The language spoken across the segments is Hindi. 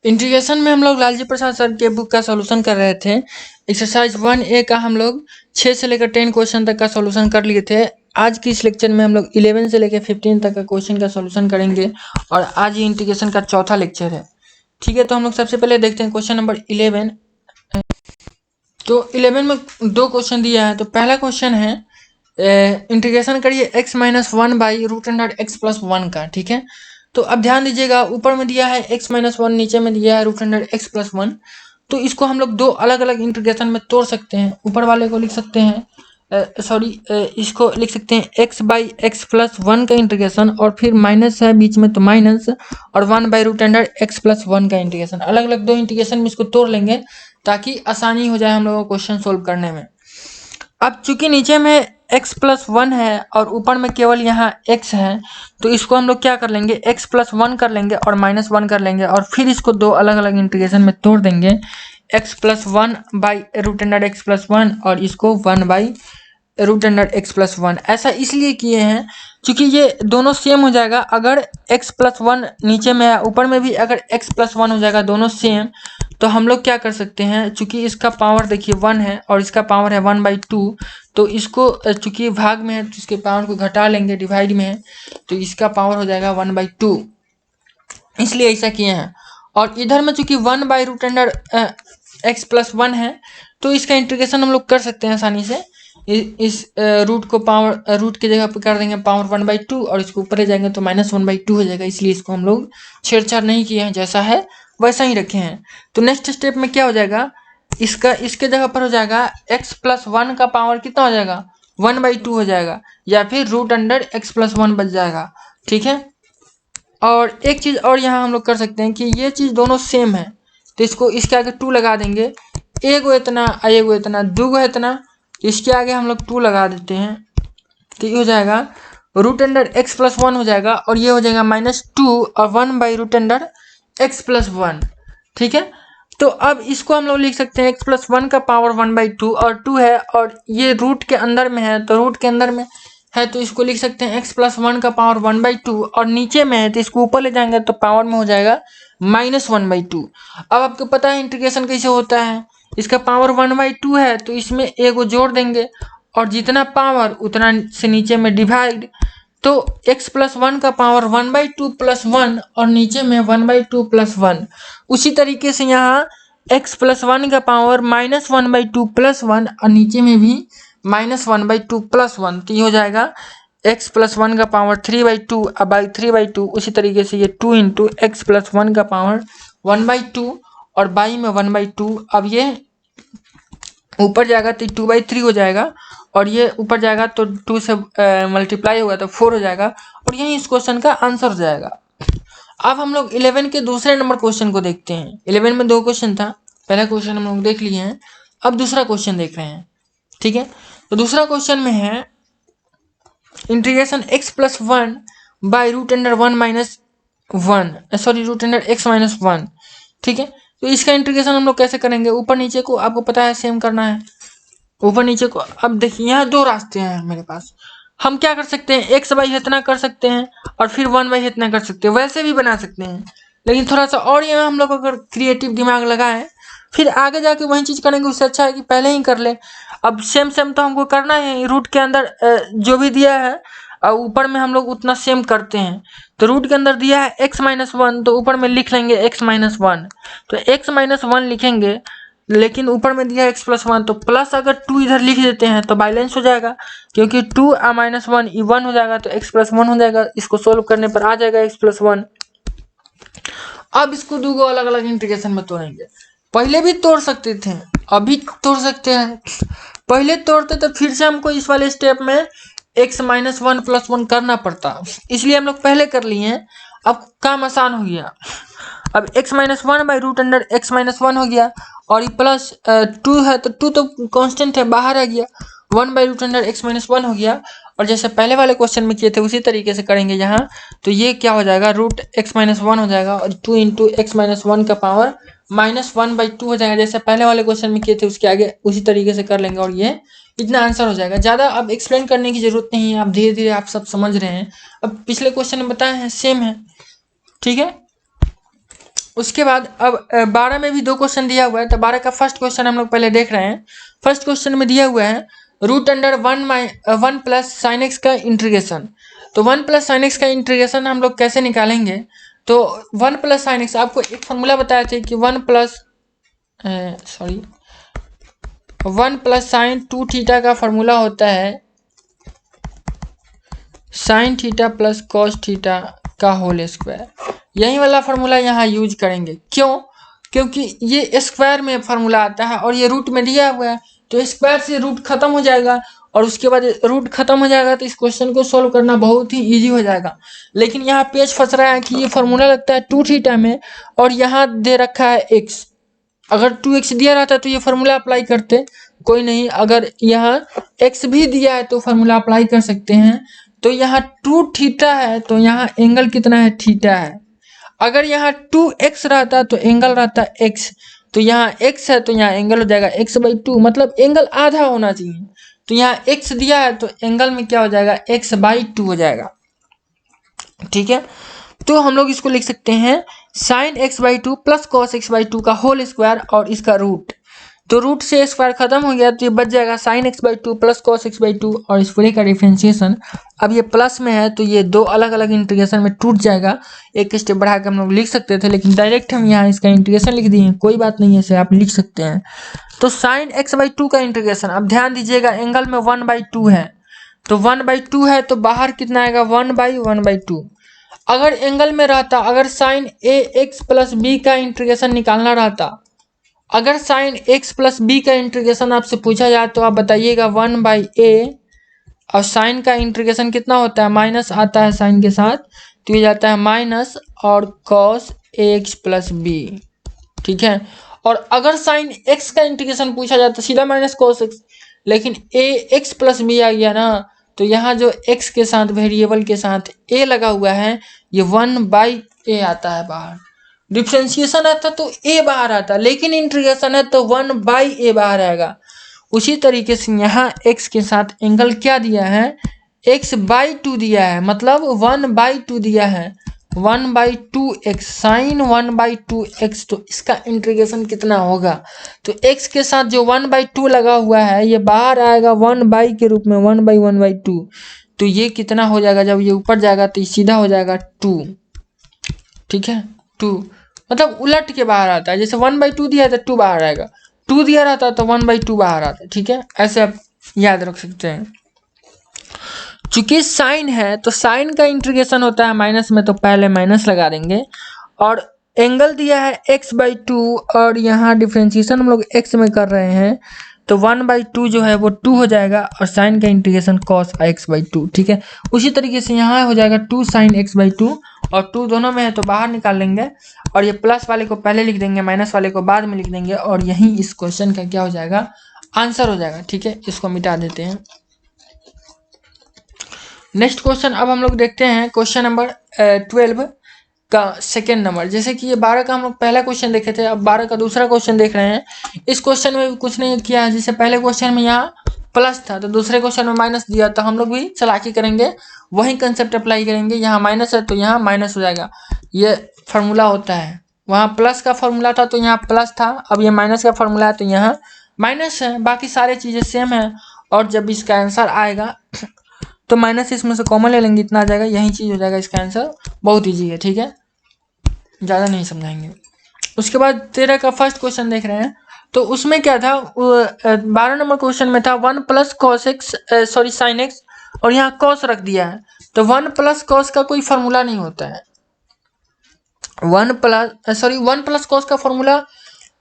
इंटीग्रेशन में हम लोग लालजी प्रसाद सर के बुक का सॉल्यूशन कर रहे थे। एक्सरसाइज 1A का हम लोग 6 से लेकर 10 क्वेश्चन तक का सॉल्यूशन कर लिए थे। आज की इस लेक्चर में हम लोग 11 से लेकर 15 तक का क्वेश्चन का सॉल्यूशन करेंगे और आज ये इंटीग्रेशन का चौथा लेक्चर है। ठीक है, तो हम लोग सबसे पहले देखते हैं क्वेश्चन नंबर 11। तो 11 में दो क्वेश्चन दिया है। तो पहला क्वेश्चन है इंटीग्रेशन करिए x minus 1 by root under x plus 1 का। ठीक है, तो अब ध्यान दीजिएगा, ऊपर में दिया है x माइनस 1, नीचे में दिया है रूट अंडर एक्स प्लस 1। तो इसको हम लोग दो अलग अलग इंटीग्रेशन में तोड़ सकते हैं। ऊपर वाले को लिख सकते हैं इसको लिख सकते हैं x बाई एक्स प्लस 1 का इंटीग्रेशन, और फिर माइनस है बीच में तो माइनस, और 1 by root under x plus 1 का इंटीग्रेशन। अलग अलग दो इंटीग्रेशन में इसको तोड़ लेंगे ताकि आसानी हो जाए हम लोगों को क्वेश्चन सोल्व करने में। अब चूंकि नीचे में x प्लस 1 है और ऊपर में केवल यहाँ x है, तो इसको हम लोग क्या कर लेंगे, x प्लस 1 कर लेंगे और माइनस 1 कर लेंगे, और फिर इसको दो अलग अलग इंटीग्रेशन में तोड़ देंगे। x plus 1 by root under x plus 1 और इसको 1 by root under x plus 1। ऐसा इसलिए किए हैं क्योंकि ये दोनों सेम हो जाएगा। अगर x प्लस 1 नीचे में है, ऊपर में भी अगर x प्लस 1 हो जाएगा, दोनों सेम, तो हम लोग क्या कर सकते हैं, चूंकि इसका पावर देखिए 1 है और इसका पावर है 1/2, तो इसको चूंकि भाग में है तो इसके पावर को घटा लेंगे, डिवाइड में है तो इसका पावर हो जाएगा 1/2, इसलिए ऐसा किए हैं। और इधर में चूंकि 1 by root under x plus 1 है, तो इसका इंटीग्रेशन हम लोग कर सकते हैं आसानी से। इस रूट को पावर रूट की जगह पर कर देंगे पावर 1/2 और इसको ऊपर ले जाएंगे तो माइनस 1/2 हो जाएगा। इसलिए इसको हम लोग छेड़छाड़ नहीं किए हैं, जैसा है वैसा ही रखे हैं। तो नेक्स्ट स्टेप में क्या हो जाएगा, इसके जगह पर हो जाएगा x प्लस 1 का पावर कितना हो जाएगा, 1/2 हो जाएगा, या फिर रूट अंडर एक्स प्लस 1 बच जाएगा। ठीक है, और एक चीज़ और यहाँ हम लोग कर सकते हैं कि ये चीज़ दोनों सेम है, तो इसको इसके आगे 2 लगा देंगे। एगो इतना, एगो इतना, दूगो इतना, इसके आगे हम लोग 2 लगा देते हैं, तो ये हो जाएगा रूट अंडर एक्स प्लस 1 हो जाएगा, और ये हो जाएगा -2 और 1 by root under x plus 1। ठीक है, तो अब इसको हम लोग लिख सकते हैं x प्लस 1 का पावर 1/2 और 2 है, और ये रूट के अंदर में है, तो रूट के अंदर में है तो इसको लिख सकते हैं x प्लस 1 का पावर 1/2, और नीचे में है तो इसको ऊपर ले जाएंगे तो पावर में हो जाएगा -1/2। अब आपको पता है इंटीग्रेशन कैसे होता है, इसका पावर 1/2 है तो इसमें एगो जोड़ देंगे और जितना पावर उतना से नीचे में डिवाइड, तो x प्लस 1 का पावर 1/2 प्लस 1 और नीचे में 1/2 प्लस 1। उसी तरीके से यहाँ x प्लस 1 का पावर -1/2 प्लस 1 और नीचे में भी -1/2 प्लस 1, तो ये हो जाएगा x प्लस 1 का पावर 3/2 बाई 3/2। उसी तरीके से ये 2 इंटू एक्स प्लस 1 का पावर 1/2 और बाई में 1/2। अब ये ऊपर जाएगा तो 2/3 हो जाएगा, और ये ऊपर जाएगा तो 2 से मल्टीप्लाई होगा तो 4 हो जाएगा, और यही इस क्वेश्चन का आंसर हो जाएगा। अब हम लोग 11 के दूसरे नंबर क्वेश्चन को देखते हैं। 11 में 2 क्वेश्चन था, पहला क्वेश्चन हम लोग देख लिए हैं, अब दूसरा क्वेश्चन देख रहे हैं। ठीक है, तो दूसरा क्वेश्चन में है integration x plus 1 by root under 1 minus 1, sorry root under x minus 1। ठीक है, तो इसका इंटीग्रेशन हम लोग कैसे करेंगे, ऊपर नीचे को आपको पता है सेम करना है, ऊपर नीचे को। अब देखिए यहाँ 2 रास्ते हैं मेरे पास, हम क्या कर सकते हैं, x बाई इतना कर सकते हैं और फिर 1 बाई इतना कर सकते हैं, वैसे भी बना सकते हैं, लेकिन थोड़ा सा और ये हम लोग अगर क्रिएटिव दिमाग लगाएं फिर आगे जाके वही चीज़ करेंगे, उससे अच्छा है कि पहले ही कर ले। अब सेम सेम तो हमको करना है, रूट के अंदर जो भी दिया है और ऊपर में हम लोग उतना सेम करते हैं। तो रूट के अंदर दिया है x माइनस 1, तो ऊपर में लिख लेंगे x माइनस 1, तो x माइनस 1 लिखेंगे, लेकिन ऊपर में दिया है x प्लस 1, तो प्लस अगर 2 इधर लिख देते हैं तो बैलेंस हो जाएगा, क्योंकि 2 माइनस 1 1 हो जाएगा, तो x प्लस 1 हो जाएगा। इसको सोल्व करने पर आ जाएगा x प्लस 1। अब इसको दो अलग अलग इंटीग्रेशन में तोड़ेंगे, पहले भी तोड़ सकते थे, अभी तोड़ सकते हैं। पहले तोड़ते तो फिर से हमको इस वाले स्टेप में x माइनस 1 प्लस 1 करना पड़ता, इसलिए हम लोग पहले कर लिए हैं। अब काम आसान हो गया, अब x minus 1 by root under x minus 1 हो गया, और ये प्लस 2 है तो 2 तो कांस्टेंट है, बाहर आ गया, 1 by root under x minus 1 हो गया। और जैसे पहले वाले क्वेश्चन में किए थे उसी तरीके से करेंगे यहाँ, तो ये क्या हो जाएगा, रूट x माइनस 1 हो जाएगा, और 2 इंटू एक्स माइनस 1 का पावर -1/2 हो जाएगा, जैसे पहले वाले क्वेश्चन में किए थे उसके आगे उसी तरीके से कर लेंगे, और ये इतना आंसर हो जाएगा। ज़्यादा अब एक्सप्लेन करने की जरूरत नहीं है, आप धीरे धीरे आप सब समझ रहे हैं। अब पिछले क्वेश्चन में बताए हैं सेम है। ठीक है, उसके बाद अब 12 में भी 2 क्वेश्चन दिया हुआ है, तो 12 का फर्स्ट क्वेश्चन हम लोग पहले देख रहे हैं। फर्स्ट क्वेश्चन में दिया हुआ है root under 1 plus sine x का इंटीग्रेशन। तो 1 प्लस साइन एक्स का इंटीग्रेशन हम लोग कैसे निकालेंगे? तो 1 प्लस साइन एक्स, आपको एक फॉर्मूला बताया थे कि 1 प्लस साइन 2 थीटा का फॉर्मूला होता है sine theta plus cos theta का होल स्क्वायर। यही वाला फार्मूला यहाँ यूज करेंगे। क्यों? क्योंकि ये स्क्वायर में फार्मूला आता है और ये रूट में दिया हुआ है, तो स्क्वायर से रूट खत्म हो जाएगा और उसके बाद रूट खत्म हो जाएगा तो इस क्वेश्चन को सोल्व करना बहुत ही इजी हो जाएगा। लेकिन यहाँ पेज फंस रहा है कि ये फार्मूला लगता है 2 थीटा में और यहाँ दे रखा है x। अगर 2x दिया रहता तो ये फार्मूला अप्लाई करते, कोई नहीं। अगर यहाँ x भी दिया है तो फार्मूला अप्लाई कर सकते हैं। तो यहाँ 2 थीटा है तो यहाँ एंगल कितना है? थीटा है। अगर यहाँ 2x रहता तो एंगल रहता x, तो यहाँ x है तो यहाँ एंगल हो जाएगा x/2, मतलब एंगल आधा होना चाहिए। तो यहाँ x दिया है तो एंगल में क्या हो जाएगा? x/2 हो जाएगा। ठीक है, तो हम लोग इसको लिख सकते हैं sign x/2 plus cos x/2 का होल स्क्वायर और इसका रूट। तो रूट से स्क्वायर खत्म हो गया तो ये बच जाएगा sign x/2 plus cos x/2 और इस पूरे का डिफरेंशिएशन। अब ये प्लस में है तो ये 2 अलग अलग इंटीग्रेशन में टूट जाएगा। एक स्टेप बढ़ा के हम लोग लिख सकते थे, लेकिन डायरेक्ट हम यहाँ इसका इंटीग्रेशन लिख दिए हैं, कोई बात नहीं है, इसे आप लिख सकते हैं। तो साइन x/2 का इंटीग्रेशन, अब ध्यान दीजिएगा एंगल में 1/2 है, तो 1/2 है तो बाहर कितना आएगा? 1/1/2। अगर एंगल में रहता, अगर साइन ax प्लस बी का इंटीग्रेशन निकालना रहता, अगर साइन x प्लस बी का इंटीग्रेशन आपसे पूछा जाए तो आप बताइएगा 1/a, और साइन का इंटीग्रेशन कितना होता है? माइनस आता है साइन के साथ, तो ये जाता है माइनस और कॉस ax प्लस बी। ठीक है, और अगर साइन x का इंटीग्रेशन पूछा जाए तो सीधा माइनस कॉस x, लेकिन ax प्लस बी आ गया ना, तो यहाँ जो x के साथ वेरिएबल के साथ a लगा हुआ है, ये 1/a आता है बाहर। डिफ्रेंशिएशन आता तो a बाहर आता, लेकिन इंटीग्रेशन है तो 1/a बाहर आएगा। उसी तरीके से यहाँ x के साथ एंगल क्या दिया है? x/2 दिया है, मतलब 1/2 दिया है, 1/2x साइन 1/2x। तो इसका इंटीग्रेशन कितना होगा? तो x के साथ जो 1/2 लगा हुआ है ये बाहर आएगा 1 के रूप में, 1/1/2। तो ये कितना हो जाएगा? जब ये ऊपर जाएगा तो ये सीधा हो जाएगा 2। ठीक है, 2 मतलब उलट के बाहर आता है, जैसे 1/2 दिया है तो 2 बाहर आएगा, 2 दिया रहता है तो 1/2 बाहर आता है। ठीक है, ऐसे आप याद रख सकते हैं। चूंकि साइन है तो साइन का इंटीग्रेशन होता है माइनस में, तो पहले माइनस लगा देंगे। और एंगल दिया है x/2 और यहाँ डिफरेंशिएशन हम लोग x में कर रहे हैं, तो 1/2 जो है वो 2 हो जाएगा और साइन का इंटीग्रेशन cos x/2। ठीक है, उसी तरीके से यहाँ हो जाएगा 2 साइन x/2 और 2 दोनों में है तो बाहर निकाल लेंगे, और ये प्लस वाले को पहले लिख देंगे, माइनस वाले को बाद में लिख देंगे, और यही इस क्वेश्चन का क्या हो जाएगा? आंसर हो जाएगा। ठीक है, इसको मिटा देते हैं। नेक्स्ट क्वेश्चन अब हम लोग देखते हैं क्वेश्चन नंबर 12 का सेकेंड नंबर। जैसे कि ये 12 का हम लोग पहला क्वेश्चन देखे थे, अब 12 का दूसरा क्वेश्चन देख रहे हैं। इस क्वेश्चन में भी कुछ नहीं किया है, जैसे पहले क्वेश्चन में यहाँ प्लस था तो दूसरे क्वेश्चन में माइनस दिया, तो हम लोग भी चालाकी करेंगे, वही कंसेप्ट अप्लाई करेंगे। यहाँ माइनस है तो यहाँ माइनस हो जाएगा, ये फार्मूला होता है। वहाँ प्लस का फार्मूला था तो यहाँ प्लस था, अब ये माइनस का फार्मूला है तो यहाँ माइनस है, बाकी सारे चीज़ें सेम है। और जब इसका आंसर आएगा तो माइनस इसमें से कॉमन ले लेंगे, इतना आ जाएगा, यही चीज़ हो जाएगा इसका आंसर। बहुत ईजी है। ठीक है, ज़्यादा नहीं समझाएंगे। उसके बाद 13 का फर्स्ट क्वेश्चन देख रहे हैं, तो उसमें क्या था? 12 नंबर क्वेश्चन में था 1 plus cos x sorry sine x, और यहाँ कॉस रख दिया है, तो 1 प्लस कॉस का कोई फार्मूला नहीं होता है। 1 प्लस कॉस का फार्मूला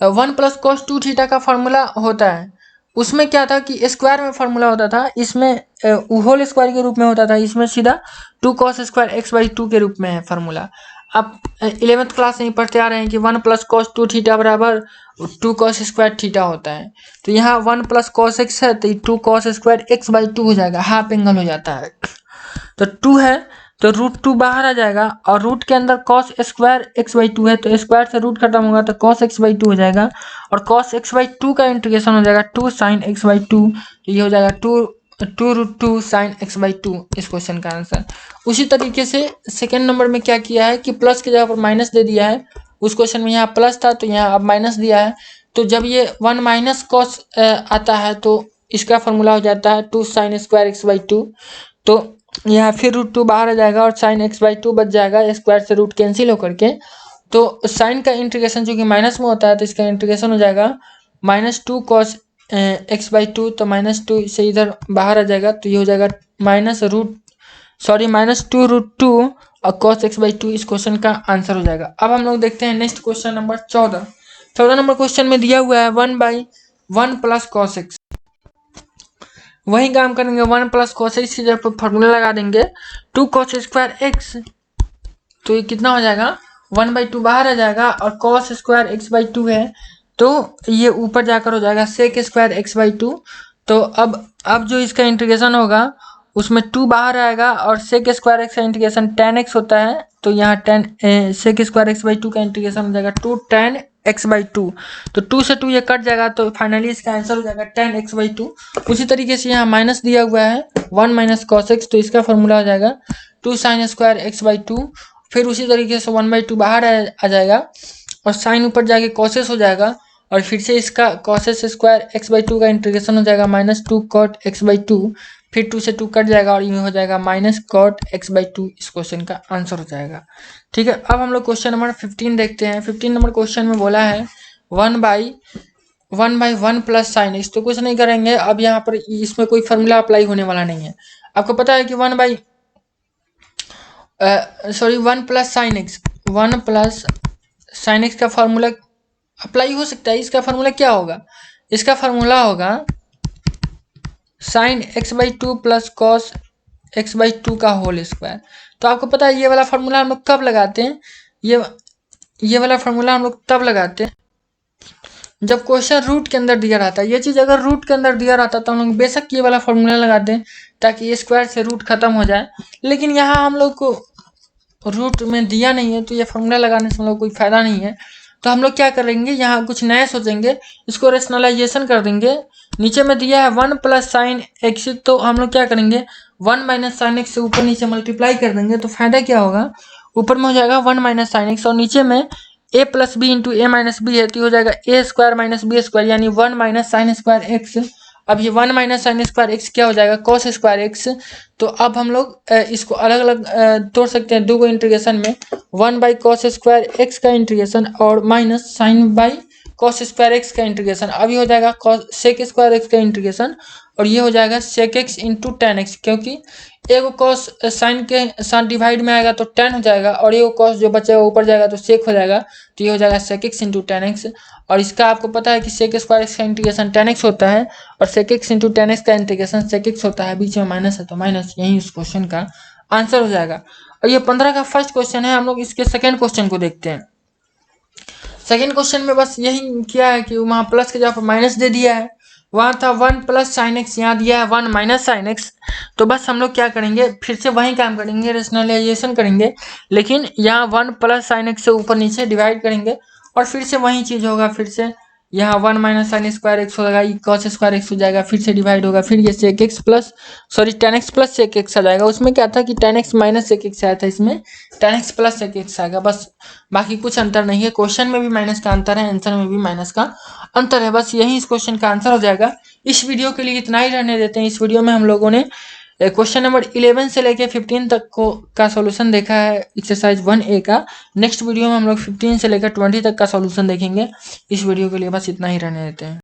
1 प्लस कॉस 2 थीटा का फार्मूला होता है। उसमें क्या था कि स्क्वायर में फार्मूला होता था, इसमें होल स्क्वायर के रूप में होता था, इसमें सीधा 2 कॉस स्क्वायर x/2 के रूप में है फार्मूला। आप 11th क्लास में ही पढ़ते आ रहे हैं कि 1 प्लस कॉस 2 थीटा बराबर 2 कॉस स्क्वायर थीटा होता है। तो यहाँ 1 प्लस कॉस एक्स है तो 2 कॉस स्क्वायर x/2 हो जाएगा, हाफ एंगल हो जाता है। तो 2 है तो √2 बाहर आ जाएगा, और रूट के अंदर cos स्क्वायर x/2 है तो स्क्वायर से रूट खत्म होगा तो cos x/2 हो जाएगा, और cos x/2 का इंटीग्रेशन हो जाएगा 2 sin x/2, तो ये हो जाएगा 2√2 sin x/2 इस क्वेश्चन का आंसर। उसी तरीके से सेकेंड नंबर में क्या किया है कि प्लस की जगह पर माइनस दे दिया है, उस क्वेश्चन में यहाँ प्लस था तो यहाँ अब माइनस दिया है। तो जब ये 1 माइनस कॉस आता है तो इसका फॉर्मूला हो जाता है 2 साइन स्क्वायर एक्स बाई 2। तो यहाँ फिर √2 बाहर आ जाएगा और साइन एक्स बाई 2 बच जाएगा, स्क्वायर से रूट कैंसिल होकर के। तो साइन का इंटीग्रेशन जो कि माइनस में होता है तो इसका इंटीग्रेशन हो जाएगा -2 कॉस एक्स बाई 2। तो -2 से इधर बाहर आ जाएगा तो ये हो जाएगा -2 और कॉस एक्स बाई 2 इस क्वेश्चन का आंसर हो जाएगा। अब हम लोग देखते हैं next question number 14 number question में दिया हुआ है 1/1 प्लस कॉस एक्स। वही काम करेंगे, 1 प्लस कॉस एक्स की जगह फॉर्मूला लगा देंगे 2 कॉस स्क्वायर एक्स। तो ये कितना हो जाएगा 1/2 बाहर आ जाएगा और कॉस स्क्वायर एक्स बाई 2 है तो ये ऊपर जाकर हो जाएगा सेक स्क्वायर एक्स बाई 2। तो अब जो इसका इंटीग्रेशन होगा उसमें 2 बाहर आएगा और सेक स्क्वायर एक्स का इंटीग्रेशन tan x होता है। तो यहाँ सेक स्क्वायर एक्स बाई 2 का इंटीग्रेशन हो जाएगा 2 tan x बाई 2। तो 2 से 2 ये कट जाएगा तो फाइनली इसका आंसर हो जाएगा tan x बाई 2। उसी तरीके से यहाँ माइनस दिया हुआ है 1 माइनस कॉस एक्स, तो इसका फॉर्मूला हो जाएगा 2 साइन स्क्वायर एक्स बाई 2। फिर उसी तरीके से 1/2 बाहर आ जाएगा और साइन ऊपर जाके कॉसेस हो जाएगा और फिर से इसका कॉसेस स्क्वायर एक्स बाई 2 का इंटीग्रेशन हो जाएगा -2 कॉट एक्स बाई 2। फिर 2 से 2 कट जाएगा और ये हो जाएगा माइनस कॉट एक्स बाई 2 इस क्वेश्चन का आंसर हो जाएगा। ठीक है, अब हम लोग क्वेश्चन नंबर 15 देखते हैं। 15 नंबर क्वेश्चन में बोला है 1/1 प्लस साइन एक्स। तो कुछ नहीं करेंगे, अब यहाँ पर इसमें कोई फॉर्मूला अप्लाई होने वाला नहीं है। आपको पता है कि 1 plus sine x, 1 plus sine x का फॉर्मूला अप्लाई हो सकता है। इसका फॉर्मूला क्या होगा, इसका फॉर्मूला होगा sine x by 2 plus cos x by 2 का होल स्क्वायर। तो आपको पता है ये वाला फॉर्मूला हम लोग कब लगाते हैं, ये वाला फॉर्मूला हम लोग तब लगाते हैं जब क्वेश्चन रूट के अंदर दिया रहता है। ये चीज़ अगर रूट के अंदर दिया रहता तो हम लोग बेशक ये वाला फॉर्मूला लगाते हैं ताकि ये स्क्वायर से रूट खत्म हो जाए। लेकिन यहाँ हम लोग को रूट में दिया नहीं है तो ये फॉर्मूला लगाने से हम लोग कोई फायदा नहीं है। तो हम लोग क्या करेंगे, यहाँ कुछ नया सोचेंगे, इसको रेशनलाइजेशन कर देंगे। नीचे में दिया है 1 प्लस साइन एक्स, तो हम लोग क्या करेंगे 1 माइनस साइन एक्स से ऊपर नीचे मल्टीप्लाई कर देंगे। तो फायदा क्या होगा, ऊपर में हो जाएगा 1 माइनस साइन एक्स और नीचे में a plus B into A minus B है तो हो जाएगा a square minus B square यानी 1 माइनस साइन स्क्वायर एक्स। अब ये 1 माइनस साइन स्क्वायर एक्स क्या हो जाएगा कॉस स्क्वायर एक्स। तो अब हम लोग इसको अलग अलग तोड़ सकते हैं, दो को इंटीग्रेशन में 1 बाई कॉस स्क्वायर एक्स का इंटीग्रेशन और minus sine by cos square x का इंटीग्रेशन। अब ये हो जाएगा सेक स्क्वायर एक्स का इंटीग्रेशन और ये हो जाएगा sec x into tan x, क्योंकि एगो कॉस साइन के साथ डिवाइड में आएगा तो टेन हो जाएगा और एगो कॉस जो बचेगा ऊपर जाएगा तो सेक हो जाएगा। तो ये हो जाएगा sec x into tan x. और इसका आपको पता है कि सेक स्क्वायर एक्स का इंटीग्रेशन टेन एक्स होता है और sec x into tan x का इंटीग्रेशन सेक एक्स होता है, बीच में माइनस है तो माइनस, यही उस क्वेश्चन का आंसर हो जाएगा। और ये 15 का फर्स्ट क्वेश्चन है। हम लोग इसके सेकेंड क्वेश्चन को देखते हैं। सेकेंड क्वेश्चन में बस यही किया है कि वहाँ प्लस के जगह पर माइनस दे दिया है, वहाँ था 1 प्लस साइन एक्स, यहाँ दिया है 1 माइनस साइन एक्स। तो बस हम लोग क्या करेंगे, फिर से वही काम करेंगे, रेशनलाइजेशन करेंगे, लेकिन यहाँ 1 प्लस साइन एक्स से ऊपर नीचे डिवाइड करेंगे और फिर से वही चीज़ होगा। फिर से यहाँ 1 माइनस साइन स्क्वायर एक्स होगा, ये कॉस स्क्वायर एक्स हो जाएगा, फिर से डिवाइड होगा, फिर ये sec x plus ten x plus sec x आ जाएगा। उसमें क्या था कि ten x minus sec x आया था, इसमें ten x plus sec x आएगा, बस बाकी कुछ अंतर नहीं है। क्वेश्चन में भी माइनस का अंतर है, आंसर में भी माइनस का अंतर है, बस यही इस क्वेश्चन का आंसर हो जाएगा। इस वीडियो के लिए इतना ही रहने देते हैं। इस वीडियो में हम लोगों ने क्वेश्चन नंबर 11 से लेके 15 तक का सॉल्यूशन देखा है एक्सरसाइज 1A का। नेक्स्ट वीडियो में हम लोग 15 से लेकर 20 तक का सॉल्यूशन देखेंगे। इस वीडियो के लिए बस इतना ही रहने देते हैं।